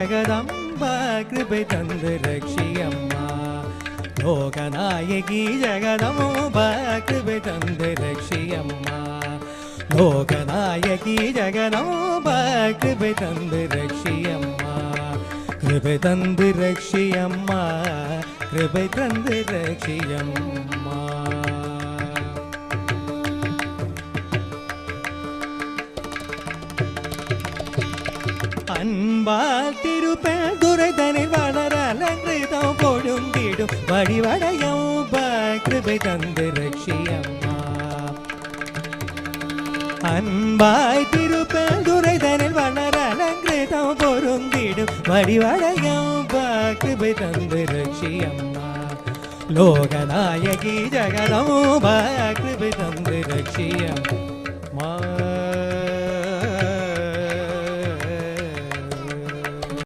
जगदम्बा कृपे तंदु रक्षियम्मा लोकनायकी जगदम्बा कृपे तंदु रक्षियम्मा लोकनायकी जगदम्बा कृपे तंदु रक्षियम्मा कृपे तंदु रक्षियम्मा कृपे तंदु रक्षियम्मा அன்பால் திருப்பெருந்துறைதனில் வளர அலங்கிருதம் பொழுந்திடும் வடிவடையும் கிருபை தந்து ரட்சியம்மா அன்பாய் திருப்பெருந்துறைதனில் வளர அலங்கிருதம் பொருந்திடும் வடிவடையும் கிருபை தந்து ரட்சியம்மா லோகநாயகி ஜகதம்பா கிருபை தந்து ரட்சியம்மா